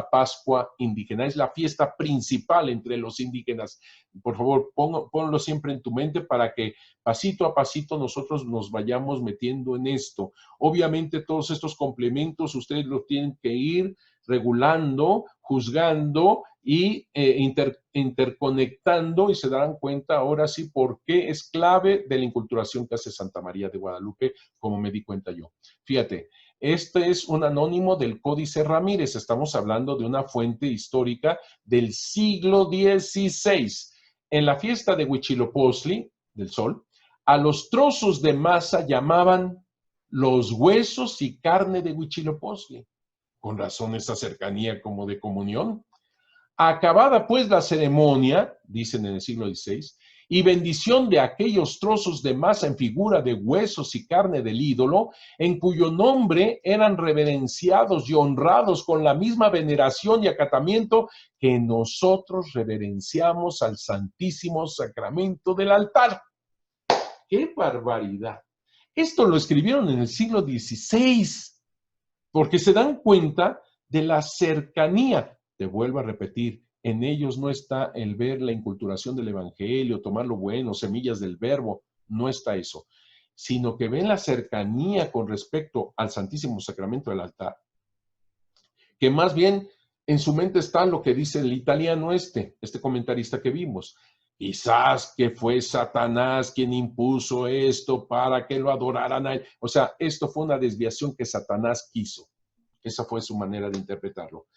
la Pascua indígena. Es la fiesta principal entre los indígenas. Por favor, ponlo siempre en tu mente para que pasito a pasito nosotros nos vayamos metiendo en esto. Obviamente todos estos complementos ustedes los tienen que ir regulando, juzgando y interconectando, y se darán cuenta ahora sí por qué es clave de la inculturación que hace Santa María de Guadalupe, como me di cuenta yo. Fíjate, este es un anónimo del Códice Ramírez. Estamos hablando de una fuente histórica del siglo XVI. En la fiesta de Huitzilopochtli, del sol, a los trozos de masa llamaban los huesos y carne de Huitzilopochtli. Con razón esa cercanía como de comunión. Acabada pues la ceremonia, dicen en el siglo XVI, y bendición de aquellos trozos de masa en figura de huesos y carne del ídolo, en cuyo nombre eran reverenciados y honrados con la misma veneración y acatamiento que nosotros reverenciamos al Santísimo Sacramento del altar. ¡Qué barbaridad! Esto lo escribieron en el siglo XVI, porque se dan cuenta de la cercanía. Te vuelvo a repetir, en ellos no está el ver la inculturación del evangelio, tomar lo bueno, semillas del verbo, no está eso, sino que ven la cercanía con respecto al Santísimo Sacramento del altar, que más bien en su mente está lo que dice el italiano este comentarista que vimos. Quizás que fue Satanás quien impuso esto para que lo adoraran a él. O sea, esto fue una desviación que Satanás quiso. Esa fue su manera de interpretarlo.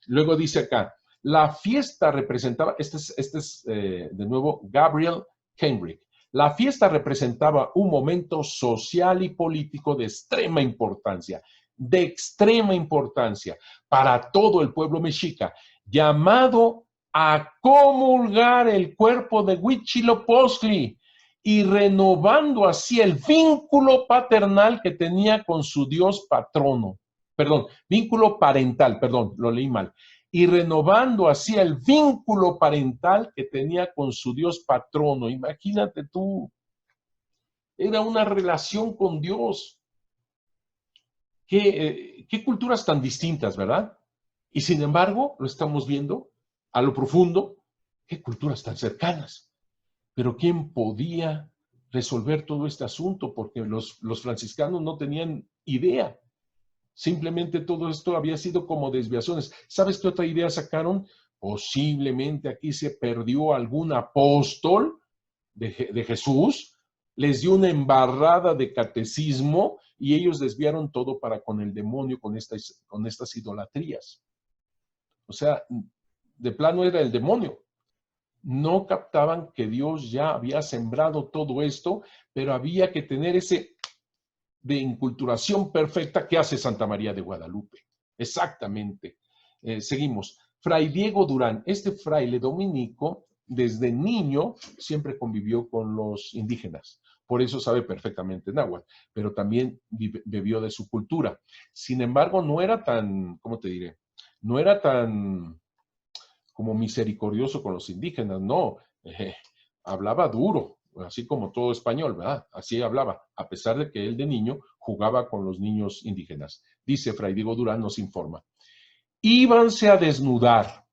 Luego dice acá, la fiesta representaba, este es de nuevo Gabriel Heinrich, la fiesta representaba un momento social y político de extrema importancia para todo el pueblo mexica, llamado a comulgar el cuerpo de Huitzilopochtli y renovando así el vínculo paternal que tenía con su dios patrono. Perdón, vínculo parental, perdón, lo leí mal. Y renovando así el vínculo parental que tenía con su Dios patrono. Imagínate tú, era una relación con Dios. ¿Qué culturas tan distintas, verdad? Y sin embargo, lo estamos viendo a lo profundo, qué culturas tan cercanas. Pero ¿quién podía resolver todo este asunto? Porque los franciscanos no tenían idea. Simplemente todo esto había sido como desviaciones. ¿Sabes qué otra idea sacaron? Posiblemente aquí se perdió algún apóstol de Jesús, les dio una embarrada de catecismo y ellos desviaron todo para con el demonio, con estas idolatrías. O sea, de plano era el demonio. No captaban que Dios ya había sembrado todo esto, pero había que tener ese de inculturación perfecta que hace Santa María de Guadalupe. Exactamente. Seguimos. Fray Diego Durán, este fraile dominico, desde niño siempre convivió con los indígenas. Por eso sabe perfectamente náhuatl, pero también bebió de su cultura. Sin embargo, no era tan, ¿cómo te diré? No era tan como misericordioso con los indígenas, no. Hablaba duro, así como todo español, ¿verdad? Así hablaba, a pesar de que él de niño jugaba con los niños indígenas. Dice Fray Diego Durán, nos informa. Íbanse a desnudar,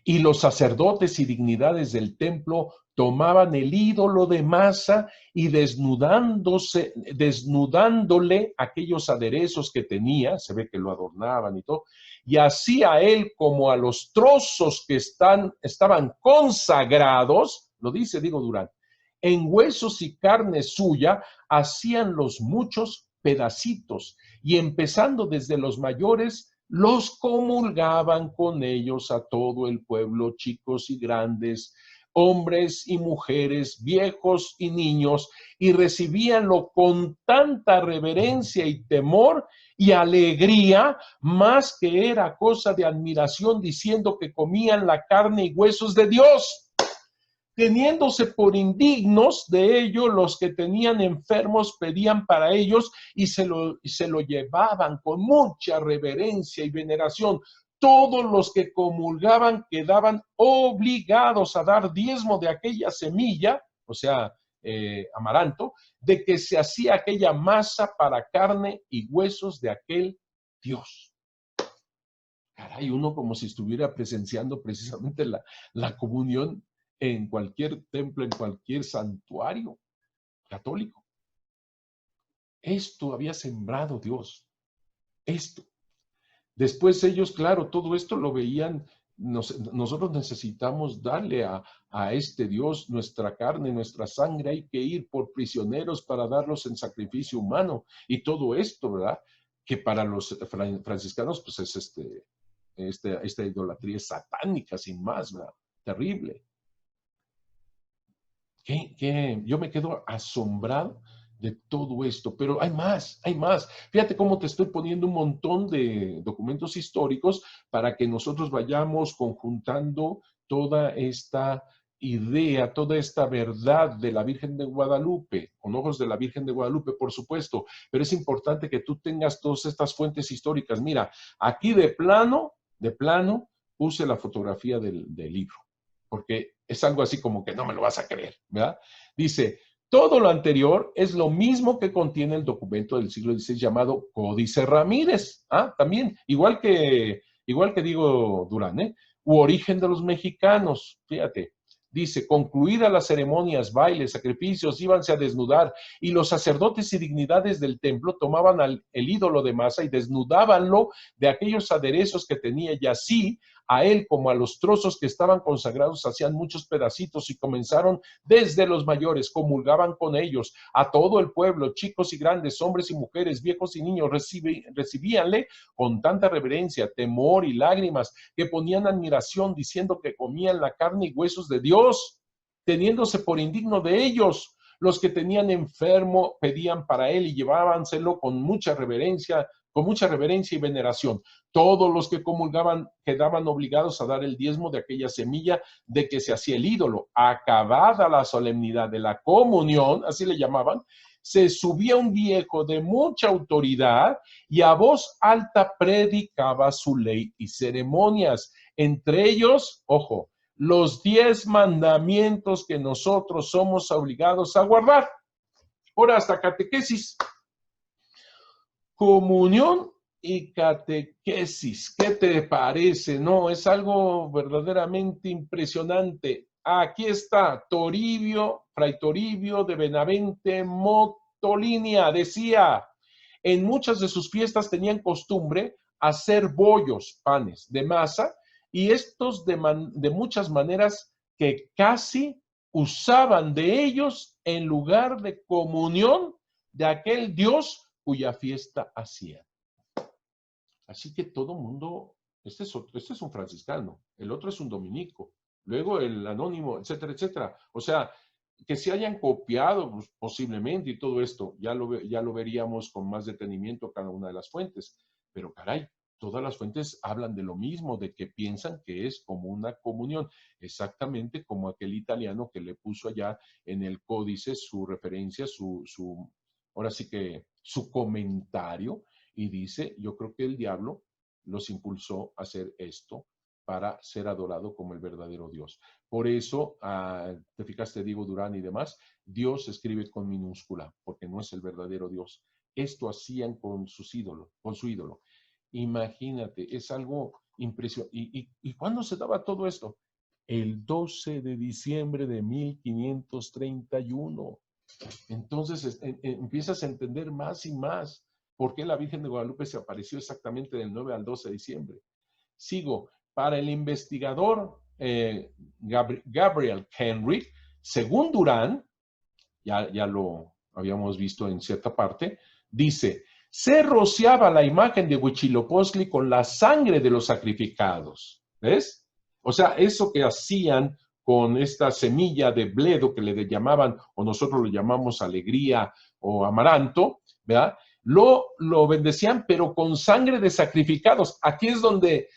y los sacerdotes y dignidades del templo tomaban el ídolo de masa y desnudándole aquellos aderezos que tenía, se ve que lo adornaban y todo, y así a él como a los trozos que estaban consagrados, lo dice Diego Durán, en huesos y carne suya, hacían los muchos pedacitos, y empezando desde los mayores, los comulgaban con ellos a todo el pueblo, chicos y grandes, hombres y mujeres, viejos y niños, y recibíanlo con tanta reverencia y temor y alegría, más que era cosa de admiración, diciendo que comían la carne y huesos de Dios, teniéndose por indignos de ello. Los que tenían enfermos pedían para ellos y se lo llevaban con mucha reverencia y veneración. Todos los que comulgaban quedaban obligados a dar diezmo de aquella semilla, o sea, amaranto, de que se hacía aquella masa para carne y huesos de aquel Dios. caray, uno como si estuviera presenciando precisamente la comunión en cualquier templo, en cualquier santuario católico. Esto había sembrado Dios, esto. Después ellos, claro, todo esto lo veían, nosotros necesitamos darle a este Dios nuestra carne, nuestra sangre, hay que ir por prisioneros para darlos en sacrificio humano y todo esto, ¿verdad? Que para los franciscanos, pues es esta idolatría es satánica, sin más, ¿verdad? Terrible. Yo me quedo asombrado de todo esto, pero hay más, hay más. Fíjate cómo te estoy poniendo un montón de documentos históricos para que nosotros vayamos conjuntando toda esta idea, toda esta verdad de la Virgen de Guadalupe, con ojos de la Virgen de Guadalupe, por supuesto, pero es importante que tú tengas todas estas fuentes históricas. Mira, aquí de plano, puse la fotografía del libro, porque es algo así como que no me lo vas a creer, ¿verdad? Dice, todo lo anterior es lo mismo que contiene el documento del siglo XVI llamado Códice Ramírez. También, igual que digo Durán, u origen de los mexicanos, fíjate. Dice, concluidas las ceremonias, bailes, sacrificios, íbanse a desnudar y los sacerdotes y dignidades del templo tomaban el ídolo de masa y desnudábanlo de aquellos aderezos que tenía y así a él como a los trozos que estaban consagrados hacían muchos pedacitos y comenzaron desde los mayores, comulgaban con ellos, a todo el pueblo, chicos y grandes, hombres y mujeres, viejos y niños, recibíanle con tanta reverencia, temor y lágrimas que ponían admiración diciendo que comían la carne y huesos de Dios, teniéndose por indigno de ellos. Los que tenían enfermo pedían para él y llevábanselo con mucha reverencia y veneración. Todos los que comulgaban quedaban obligados a dar el diezmo de aquella semilla de que se hacía el ídolo. Acabada la solemnidad de la comunión, así le llamaban, se subía un viejo de mucha autoridad y a voz alta predicaba su ley y ceremonias. Entre ellos, ojo, los 10 mandamientos que nosotros somos obligados a guardar. Ahora hasta catequesis. Comunión y catequesis. ¿Qué te parece? No, es algo verdaderamente impresionante. Aquí está Fray Toribio de Benavente Motolinia, decía, en muchas de sus fiestas tenían costumbre hacer bollos, panes de masa, y estos de muchas maneras que casi usaban de ellos en lugar de comunión de aquel Dios cuya fiesta hacían. Así que todo mundo, este es un franciscano, el otro es un dominico, luego el anónimo, etcétera, etcétera. O sea, que se hayan copiado pues, posiblemente y todo esto, ya lo veríamos con más detenimiento cada una de las fuentes. Pero caray, todas las fuentes hablan de lo mismo, de que piensan que es como una comunión, exactamente como aquel italiano que le puso allá en el códice su referencia, ahora sí que su comentario, y dice, yo creo que el diablo los impulsó a hacer esto para ser adorado como el verdadero Dios. Por eso, te fijaste, Diego Durán y demás, Dios se escribe con minúscula, porque no es el verdadero Dios. Esto hacían con su ídolo. Imagínate, es algo impresionante. ¿Y cuándo se daba todo esto? El 12 de diciembre de 1531. Entonces empiezas a entender más y más por qué la Virgen de Guadalupe se apareció exactamente del 9 al 12 de diciembre. Sigo, para el investigador Gabriel Henry, según Durán, ya lo habíamos visto en cierta parte, dice, se rociaba la imagen de Huitzilopochtli con la sangre de los sacrificados. ¿Ves? O sea, eso que hacían con esta semilla de bledo que le llamaban, o nosotros lo llamamos alegría o amaranto, ¿verdad? Lo bendecían, pero con sangre de sacrificados. Aquí es donde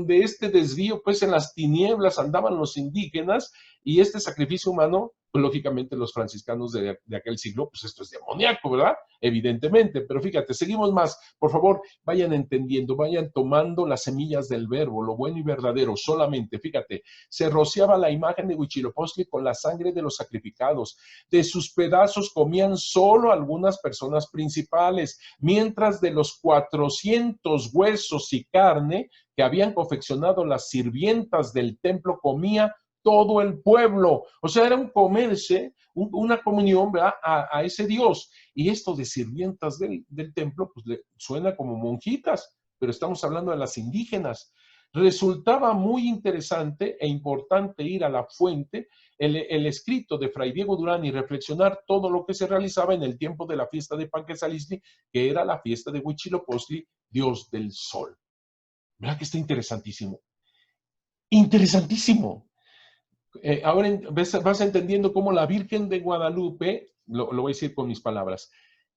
este desvío, pues en las tinieblas andaban los indígenas y este sacrificio humano, pues lógicamente los franciscanos de aquel siglo, pues esto es demoníaco, ¿verdad? Evidentemente, pero fíjate, seguimos más. Por favor, vayan entendiendo, vayan tomando las semillas del verbo, lo bueno y verdadero, solamente, fíjate, se rociaba la imagen de Huitzilopochtli con la sangre de los sacrificados. De sus pedazos comían solo algunas personas principales, mientras de los 400 huesos y carne que habían confeccionado las sirvientas del templo, comía todo el pueblo. O sea, era un comerse, una comunión, ¿verdad? A ese Dios. Y esto de sirvientas del templo, pues le suena como monjitas, pero estamos hablando de las indígenas. Resultaba muy interesante e importante ir a la fuente, el escrito de Fray Diego Durán, y reflexionar todo lo que se realizaba en el tiempo de la fiesta de Panquetzaliztli, que era la fiesta de Huitzilopochtli, Dios del Sol. ¿Verdad que está interesantísimo? Interesantísimo. Ahora vas entendiendo cómo la Virgen de Guadalupe, lo voy a decir con mis palabras,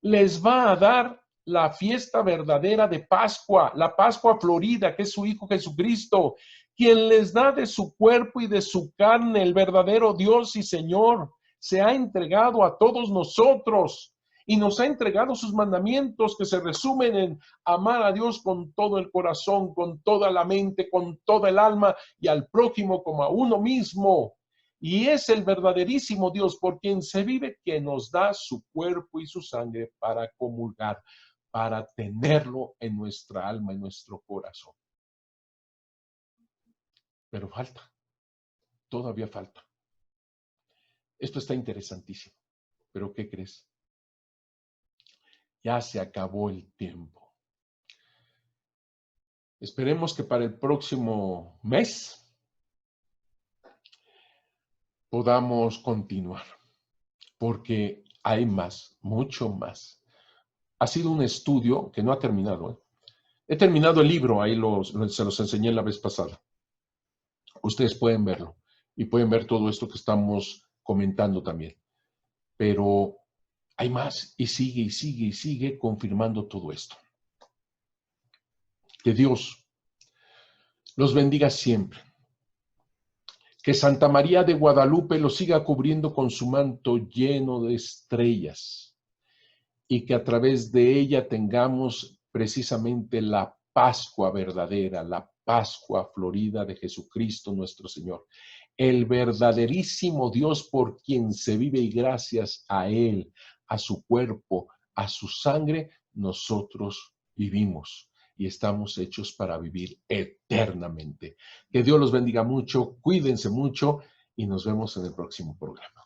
les va a dar la fiesta verdadera de Pascua, la Pascua florida, que es su Hijo Jesucristo, quien les da de su cuerpo y de su carne, el verdadero Dios y Señor. Se ha entregado a todos nosotros y nos ha entregado sus mandamientos, que se resumen en amar a Dios con todo el corazón, con toda la mente, con toda el alma, y al prójimo como a uno mismo. Y es el verdaderísimo Dios por quien se vive, que nos da su cuerpo y su sangre para comulgar, para tenerlo en nuestra alma, en nuestro corazón. Pero falta, todavía falta. Esto está interesantísimo. ¿Pero qué crees? Ya se acabó el tiempo. Esperemos que para el próximo mes podamos continuar, porque hay más, mucho más. Ha sido un estudio que no ha terminado, ¿eh? He terminado el libro, ahí se los enseñé la vez pasada. Ustedes pueden verlo y pueden ver todo esto que estamos comentando también. Pero hay más, y sigue y sigue y sigue confirmando todo esto. Que Dios los bendiga siempre. Que Santa María de Guadalupe los siga cubriendo con su manto lleno de estrellas, y que a través de ella tengamos precisamente la Pascua verdadera, la Pascua florida de Jesucristo nuestro Señor, el verdaderísimo Dios por quien se vive, y gracias a Él, a su cuerpo, a su sangre, nosotros vivimos y estamos hechos para vivir eternamente. Que Dios los bendiga mucho, cuídense mucho y nos vemos en el próximo programa.